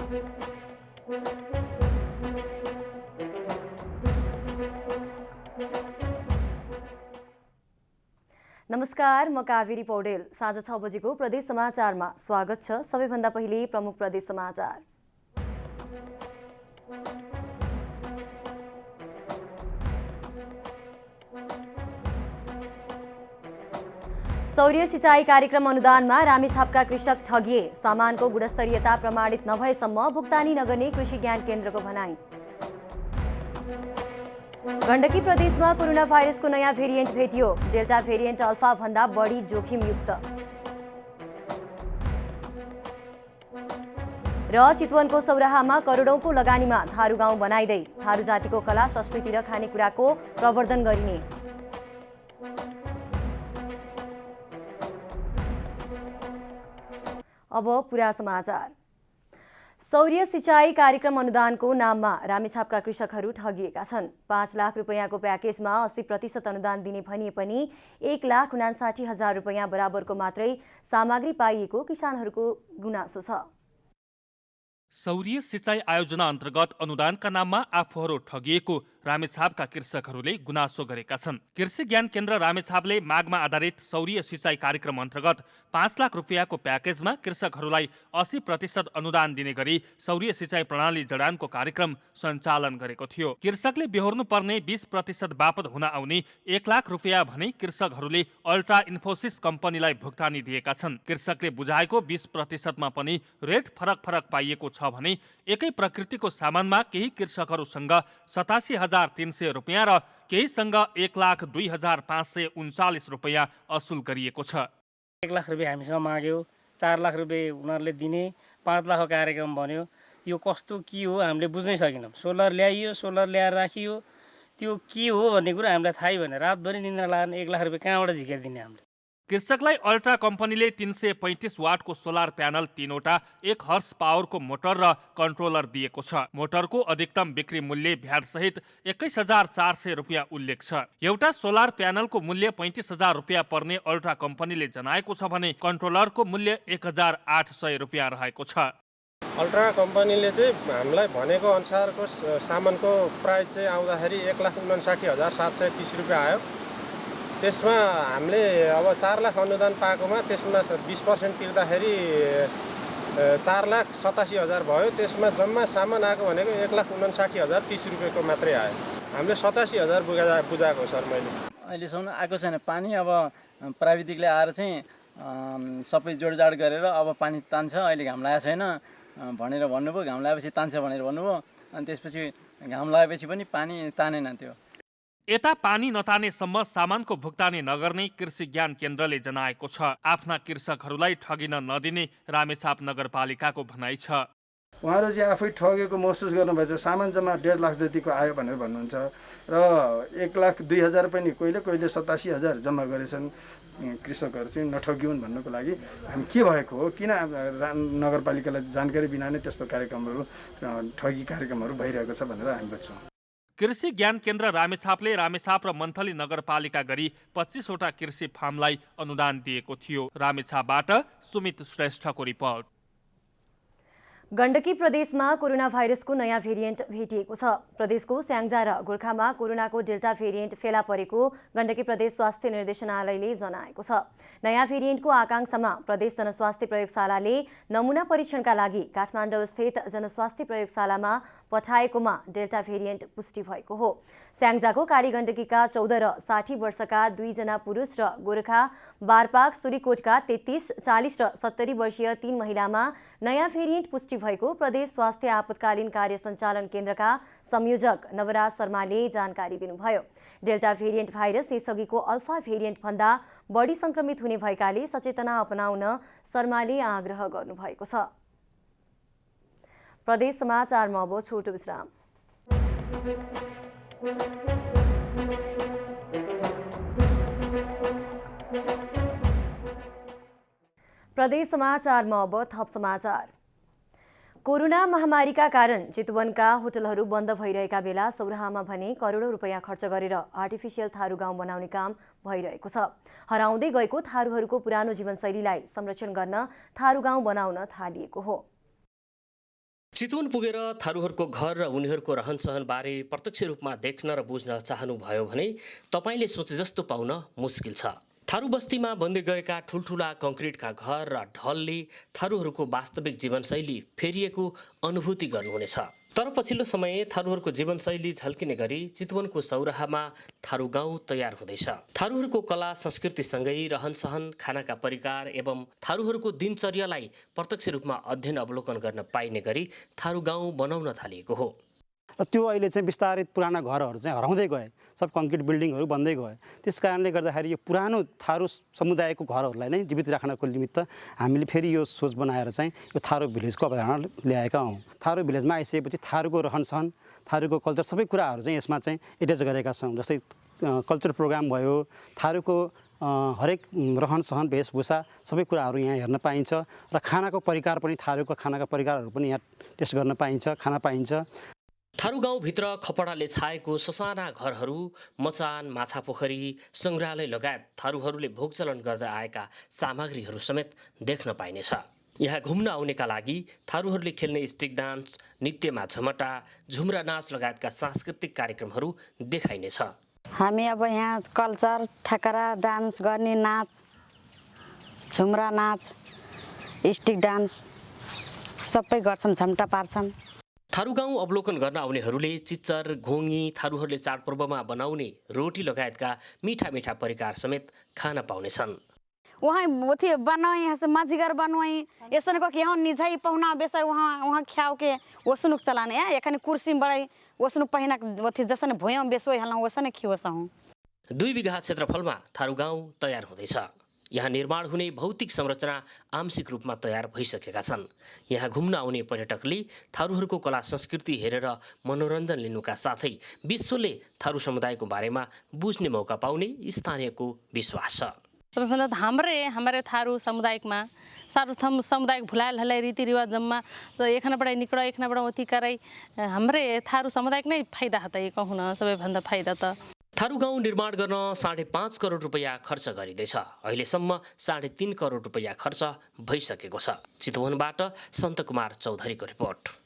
नमस्कार, म कावेरी पौडेल। साँझ 6 बजेको प्रदेश समाचारमा स्वागत छ। सबैभन्दा पहिले प्रमुख प्रदेश समाचार। सौर्य सिँचाइ कार्यक्रम अनुदानमा रामेछापका कृषक ठगिए। सामानको गुणस्तरीयता प्रमाणित नभएसम्म भुक्तानी नगर्ने कृषि ज्ञान केन्द्रको भनाई। गण्डकी प्रदेशमा कोरोना भाइरसको नयाँ भेरिएन्ट भेटियो। डेल्टा भेरिएन्ट अल्फा भन्दा बढी जोखिमयुक्त। र चितवनको सौराहामा करोडौंको लगानीमा थारू गाउँ बनाइदै थारू जातिको कला संस्कृति र खानेकुराको प्रवर्धन गरिने। अब पुरा समाचार। सौर्य सिँचाइ कार्यक्रम अनुदानको नाममा रामेछापका कृषकहरू ठगिएका छन्। 5 लाख रुपैयाँको प्याकेजमा 80% अनुदान दिने भनिए पनि 1,59,000 रुपैयाँ बराबरको मात्रै सामग्री पाइएको किसानहरूको गुनासो छ। सौर्य सिँचाइ आयोजना अन्तर्गत अनुदानका नाममा आफूहरू ठगिएको रामेछापका कृषकहरूले गुनासो गरेका छन्। कृषि ज्ञान केन्द्र रामेछापले मागमा आधारित सौर्य सिँचाइ कार्यक्रम अन्तर्गत 5 लाख रुपैयाँको प्याकेजमा कृषकहरूलाई 80% अनुदान दिने गरी सौर्य सिँचाइ प्रणाली जडानको कार्यक्रम सञ्चालन गरेको थियो। कृषकले बेहोर्नु पर्ने 20% बापत हुन आउने 1 लाख रुपैयाँ भने कृषकहरूले अल्ट्रा इन्फोसिस कम्पनीलाई भुक्तानी दिएका छन्। कृषकले बुझाएको 20%मा पनि रेट फरक पाइएको छ भने एकै प्रकृतिको सामानमा केही कृषकहरूसँग 87,300 रुपैयाँ र केहीसँग 1,02,539 रुपैयाँ असुल गरिएको छ। 1 लाख रुपैयाँ हामीसँग माग्यो, 4 लाख रुपैयाँ उनीहरूले दिने, 5 लाखको कार्यक्रम भन्यो। यो कस्तो के हो हामीले बुझ्नै सकेनौँ। सोलर ल्याइयो, सोलर ल्याएर राखियो, त्यो के हो भन्ने कुरा हामीलाई थाहै भएन। रातभरि निन्द्रा लागेन। 1 लाख रुपैयाँ कहाँबाट झिकेर दिने हामीले। कृषकलाई अल्ट्रा कम्पनीले 335 वाटको सोलर प्यानल 3वटा 1 हर्स पावरको मोटर र कन्ट्रोलर दिएको छ। मोटरको अधिकतम बिक्री मूल्य भ्याट सहित 21,400 रुपैयाँ उल्लेख छ। एउटा सोलर प्यानलको मूल्य 35,000 रुपैयाँ पर्ने अल्ट्रा कम्पनीले जनाएको छ भने कन्ट्रोलरको मूल्य 1,800 रुपैयाँ रहेको छ। अल्ट्रा कम्पनीले चाहिँ हामीलाई भनेको अनुसारको सामानको प्राइस चाहिँ आउँदाखेरि 1,59,730 रुपैयाँ आयो। त्यसमा हामीले अब 4 लाख अनुदान पाएकोमा त्यसमा 20% तिर्दाखेरि 4,87,000 भयो। त्यसमा जम्मा सामान आएको भनेको 1,59,030 रुपैयाँको मात्रै आयो। हामीले 87,000 बुझाएको सर मैले। अहिलेसम्म आएको छैन पानी। अब प्राविधिकले आएर चाहिँ सबै जोडजाड गरेर अब पानी तान्छ। अहिले घाम लागेको छैन भनेर भन्नुभयो। घाम लागेपछि तान्छ भनेर भन्नुभयो। अनि त्यसपछि घाम लागेपछि पनि पानी तानेन। त्यो यता पानी नतानेसम्म सामानको भुक्तानी नगर्ने कृषि ज्ञान केन्द्रले जनाएको छ। आफ्ना कृषकहरूलाई ठगिन नदिने रामेछाप नगरपालिकाको भनाइ छ। उहाँहरू चाहिँ आफै ठगेको महसुस गर्नुभएछ। सामान जम्मा 1.5 लाख जतिको आयो भनेर भन्नुहुन्छ र 1,02,000 पनि कहिले 87,000 जम्मा गरेछन्। कृषकहरू चाहिँ नठगिउन् भन्नुको लागि हामी के भएको हो, किन नगरपालिकालाई जानकारी बिना नै त्यस्तो कार्यक्रमहरू ठगी कार्यक्रमहरू भइरहेको छ भनेर हामी बुझ्छौँ। कृषि ज्ञान केन्द्र रामेछापले रामेछाप र मन्थली नगरपालिका गरी 25वटा कृषि फार्मलाई अनुदान दिएको थियो। रामेछापबाट सुमित श्रेष्ठको रिपोर्ट। गण्डकी प्रदेशमा कोरोना भाइरसको नयाँ भेरिएन्ट भेटिएको छ। प्रदेशको स्याङ्जा र गोर्खामा कोरोनाको डेल्टा भेरिएन्ट फेला परेको गण्डकी प्रदेश स्वास्थ्य निर्देशनालयले जनाएको छ। नयाँ भेरिएन्टको आकांक्षामा प्रदेश जनस्वास्थ्य प्रयोगशालाले नमुना परीक्षणका लागि काठमाडौँ स्थित जनस्वास्थ्य प्रयोगशालामा पठाएकोमा डेल्टा भेरिएन्ट पुष्टि भएको हो। स्याङ्जाको कालीगण्डकीका 14 र 60 वर्षका 2 जना पुरुष र गोरखा बारपाक सुरीकोटका 33, 40 र 70 वर्षीय 3 महिलामा नयाँ भेरिएन्ट पुष्टि भएको प्रदेश स्वास्थ्य आपतकालीन कार्य सञ्चालन केन्द्रका संयोजक नवराज शर्माले जानकारी दिनुभयो। डेल्टा भेरिएन्ट भाइरस यसअघिको अल्फा भेरिएन्ट भन्दा बढी संक्रमित हुने भएकाले सचेतना अपनाउन शर्माले आग्रह गर्नुभएको छ। प्रदेश समाचारमा अब छोटो विश्राम। प्रदेश समाचारमा अब थप समाचार। कोरोना महामारीका कारण चितवनका होटलहरू बन्द भइरहेका बेला सौराहामा भने करोडौं रुपैयाँ खर्च गरेर आर्टिफिसियल थारू गाउँ बनाउने काम भइरहेको छ। हराउँदै गएको थारूहरूको पुरानो जीवनशैलीलाई संरक्षण गर्न थारू गाउँ बनाउन थालिएको हो। चितवन पुगेर थारूहरूको घर र उनीहरूको रहनसहनबारे प्रत्यक्ष रूपमा देख्न र बुझ्न चाहनुभयो भने तपाईँले सोचे जस्तो पाउन मुस्किल छ। थारू बस्तीमा बन्दै गएका ठुल्ठुला कङ्क्रिटका घर र ढलले थारूहरूको वास्तविक जीवनशैली फेरिएको अनुभूति गर्नुहुनेछ। तर पछिल्लो समय थारूहरूको जीवनशैली झल्किने गरी चितवनको सौराहामा थारू गाउँ तयार हुँदैछ। थारूहरूको कला संस्कृतिसँगै रहनसहन, खानाका परिकार एवं थारूहरूको दिनचर्यालाई प्रत्यक्ष रूपमा अध्ययन अवलोकन गर्न पाइने गरी थारू गाउँ बनाउन थालिएको हो। र त्यो अहिले चाहिँ विस्तारित पुराना घरहरू चाहिँ हराउँदै गए, सब कङ्क्रिट बिल्डिङहरू बन्दै गए। त्यस कारणले गर्दाखेरि यो पुरानो थारू समुदायको घरहरूलाई नै जीवित राख्नको निमित्त हामीले फेरि यो सोच बनाएर चाहिँ यो थारू भिलेजको अवधारणा ल्याएका हौँ। थारू भिलेजमा आइसकेपछि थारूको रहनसहन, थारूको कल्चर सबै कुराहरू चाहिँ यसमा चाहिँ एट्याच गरेका छौँ। जस्तै कल्चर प्रोग्राम भयो, थारूको हरेक रहनसहन, वेशभूषा सबै कुराहरू यहाँ हेर्न पाइन्छ र खानाको परिकार पनि, थारूको खानाका परिकारहरू पनि यहाँ टेस्ट गर्न पाइन्छ, खान पाइन्छ। थारू गाउँभित्र खपडाले छाएको ससाना घरहरू, मचान, माछा पोखरी, सङ्ग्रहालय लगायत थारूहरूले भोगचलन गर्दै आएका सामग्रीहरू समेत देख्न पाइनेछ। यहाँ घुम्न आउनेका लागि थारूहरूले खेल्ने स्टिक डान्स, नृत्यमा झमटा, झुम्रा नाच लगायतका सांस्कृतिक कार्यक्रमहरू देखाइनेछ। हामी अब यहाँ कल्चर, ठेकरा डान्स गर्ने, नाच, झुम्रा नाच, स्टिक डान्स सबै गर्छन्, झमटा पार्छन्। थारू गाउँ अवलोकन गर्न आउनेहरूले चिच्चर, घोङ्गी, थारूहरूले चाडपर्वमा बनाउने रोटी लगायतका मीठा मीठा परिकार समेत खान पाउनेछन्। वहाँ अथी बनवाई यहाँ से मजीगर बनवाई ऐसा को कि यहाँ निझाई पहुना बेसा वहाँ ख्याव के वसनुक चलाने है एखने कुर्सी में बड़ाई वसनुक पहिना अथी जसन भुयाँ बेसो हल्ला वसन खिवसा हूँ। 2 बिघा क्षेत्रफलमा थारू गाउँ तयार हुँदैछ। यहाँ निर्माण हुने भौतिक संरचना आंशिक रूपमा तयार भइसकेका छन्। यहाँ घुम्न आउने पर्यटकले थारूहरूको कला संस्कृति हेरेर मनोरञ्जन लिनुका साथै विश्वले थारू समुदायको बारेमा बुझ्ने मौका पाउने स्थानीयको विश्वास छ। सबैभन्दा हाम्रे थारू समुदायमा सारू समुदायिक भुलायल हलै रीतिरिवाज जम्मा एकनाबाट निकड एकनाबाट अथी कराई हाम्रे थारू समुदायिक नै फाइदा हतै कहूँ न सबैभन्दा फाइदा त। थारू गाउँ निर्माण गर्न 5.5 करोड रुपैयाँ खर्च गरिँदैछ। अहिलेसम्म 3.5 करोड रुपैयाँ खर्च भइसकेको छ। चितवनबाट सन्तकुमार चौधरीको रिपोर्ट।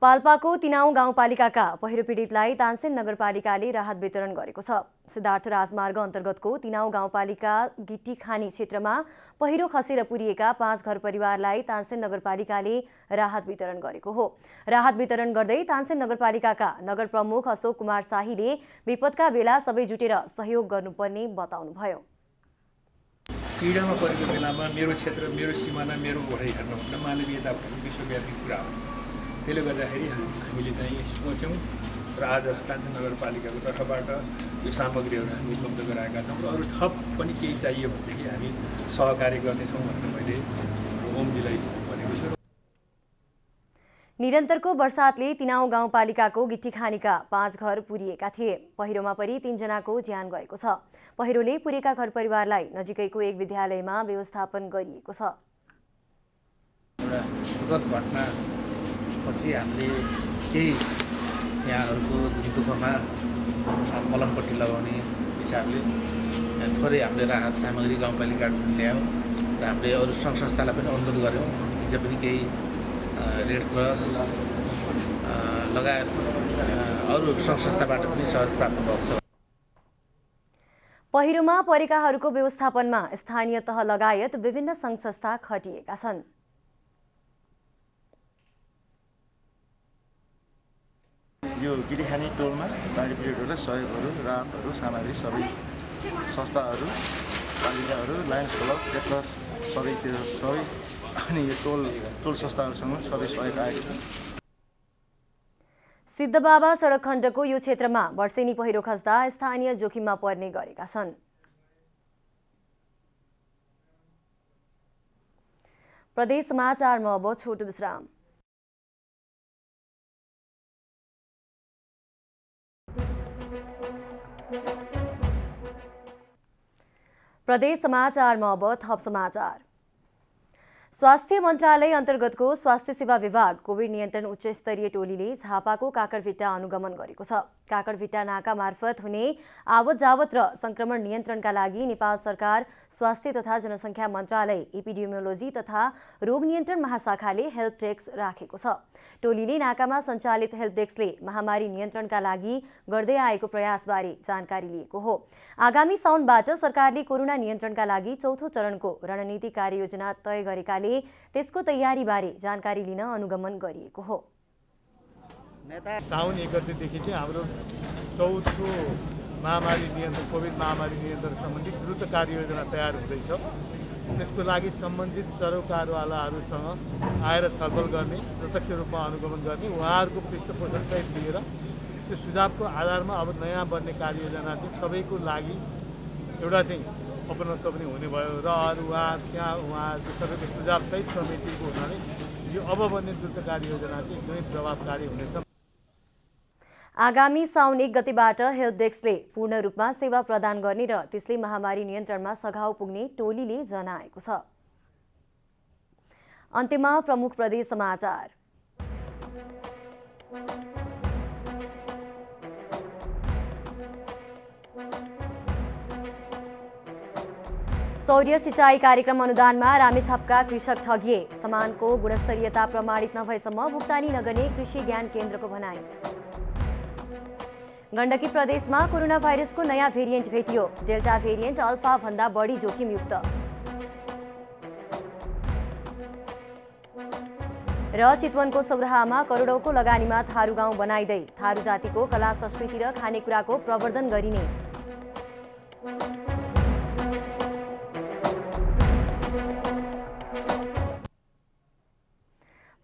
पाल्पाको तिनाउ गाउँपालिकाका पहिरो पीडितलाई तानसेन नगरपालिकाले राहत वितरण गरेको छ। सिद्धार्थ राजमार्ग अन्तर्गतको तिनाउ गाउँपालिका गिट्टीखानी क्षेत्रमा पहिरो खसेर पुरिएका 5 घर परिवारलाई तानसेन नगरपालिकाले राहत वितरण गरेको हो। राहत वितरण गर्दै तानसेन नगरपालिकाका नगर प्रमुख अशोक कुमार शाहीले विपदका बेला सबै जुटेर सहयोग गर्नुपर्ने बताउनुभयो। पीडामा परेको बेलामा मेरो क्षेत्र, मेरो सिमाना, मेरो भनाइ हेर्न भन्दा मानवीयता भन्ने विश्वव्यापी कुरा हो। त्यसले गर्दाखेरि हामीले चाहिँ सोच्यौँ र आज तानसेन नगरपालिकाको तर्फबाट यो सामग्रीहरू हामी उपलब्ध गराएका छौँ र अरू थप पनि केही चाहियो भनेदेखि हामी सहकार्य गर्नेछौँ भनेर मैले ओमजीलाई भनेको छु। निरन्तरको वर्षातले तिनाउ गाउँपालिकाको गिट्टीखानीका 5 घर पुरिएका थिए। पहिरोमा परि 3 जनाको ज्यान गएको छ। पहिरोले पुरेका घर परिवारलाई नजिकैको एक विद्यालयमा व्यवस्थापन गरिएको छ। एउटा दुःखद घटना पछि हामीले केही यहाँहरूको दुःखमा मलमपट्टि लगाउने हिसाबले थोरै हामीले राहत सामग्री गाउँपालिकाबाट ल्यायौँ र हामीले अरू सङ्घ संस्थालाई पनि अनुरोध गऱ्यौँ। हिजो पनि केही रेड क्रस लगायत अरू सङ्घ संस्थाबाट पनि सहयोग प्राप्त भएको छ। पहिरोमा परेकाहरूको व्यवस्थापनमा स्थानीय तह लगायत विभिन्न सङ्घ संस्था खटिएका छन्। यो गिरीखानी टोलमा बाढी पीडितहरूलाई सहयोगहरू, राहतहरू, सामग्री सबै संस्थाहरू, पालिकाहरू, लायन्स क्लब, रेडक्रस सबैतिर सबै अनि यो टोल संस्थाहरूसँग सबै सहयोग आएको छ। सिद्धबाबा सडक खण्डको यो क्षेत्रमा वर्षेनी पहिरो खस्दा स्थानीय जोखिममा पर्ने गरेका छन्। प्रदेश समाचारमा अब छोटो विश्राम। प्रदेश समाचारमा अब थप समाचार। स्वास्थ्य मन्त्रालय अन्तर्गतको स्वास्थ्य सेवा विभाग कोभिड नियन्त्रण उच्च स्तरीय टोलीले झापाको काकडभिट्टा अनुगमन गरेको छ। काकडभिट्टा नाका मार्फत हुने आवत जावत र संक्रमण नियन्त्रणका लागि नेपाल सरकार स्वास्थ्य तथा जनसङ्ख्या मन्त्रालय एपिडेमियोलोजी तथा रोग नियन्त्रण महाशाखाले हेल्प डेस्क राखेको छ। टोलीले नाकामा सञ्चालित हेल्प डेस्कले महामारी नियन्त्रणका लागि गर्दै आएको प्रयासबारे जानकारी लिएको हो। आगामी साउनबाट सरकारले कोरोना नियन्त्रणका लागि चौथो चरणको रणनीतिक कार्ययोजना तय गरेकाले त्यसको तयारीबारे जानकारी लिन अनुगमन गरिएको हो। साउन 1 गतेदेखि चाहिँ हाम्रो चौथो महामारी नियन्त्रण कोभिड महामारी नियन्त्रण सम्बन्धी द्रुत कार्ययोजना तयार हुँदैछ। त्यसको लागि सम्बन्धित सरोकारवालाहरूसँग आएर छलफल गर्ने, प्रत्यक्ष रूपमा अनुगमन गर्ने, उहाँहरूको पृष्ठपोषण सहित लिएर त्यो सुझावको आधारमा अब नयाँ बन्ने कार्ययोजना चाहिँ सबैको लागि एउटा चाहिँ अपनत्व पनि हुने भयो र अरू उहाँहरूको सबैको सुझाव सहित समितिको हुनाले यो अब बन्ने द्रुत कार्ययोजना चाहिँ एकदमै प्रभावकारी हुनेछ। आगामी साउन 1 गतेबाट हेल्प डेस्कले पूर्ण रूपमा सेवा प्रदान गर्ने र त्यसले महामारी नियन्त्रणमा सघाउ पुग्ने टोलीले जनाएको छ। अन्त्यमा प्रमुख प्रदेश समाचार। सौर्य सिंचाई कार्यक्रम अनुदानमा रामेछापका कृषक ठगिए। समानको गुणस्तरीयता प्रमाणित नभएसम्म भुक्तानी नगर्ने कृषि ज्ञान केन्द्रको भनाई। गण्डकी प्रदेशमा कोरोना भाइरसको नयाँ भेरिएन्ट भेटियो। डेल्टा भेरिएन्ट अल्फा भन्दा बढी जोखिमयुक्त। र चितवनको सौराहामा करोडौंको लगानीमा थारू गाउँ बनाइदै थारू जातिको कला संस्कृति र खानेकुराको प्रवर्धन गरिने।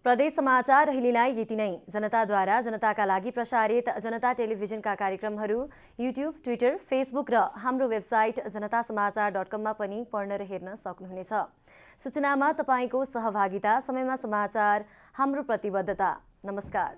प्रदेश समाचार अहिलेलाई यति नै। जनताद्वारा जनताका लागि प्रसारित जनता टेलिभिजनका कार्यक्रमहरू युट्युब, ट्विटर, फेसबुक र हाम्रो वेबसाइट जनतासमाचार.com मा पनि पढ्न र हेर्न सक्नुहुनेछ। सूचनामा तपाईको सहभागिता, समयमा समाचार हाम्रो प्रतिबद्धता। नमस्कार।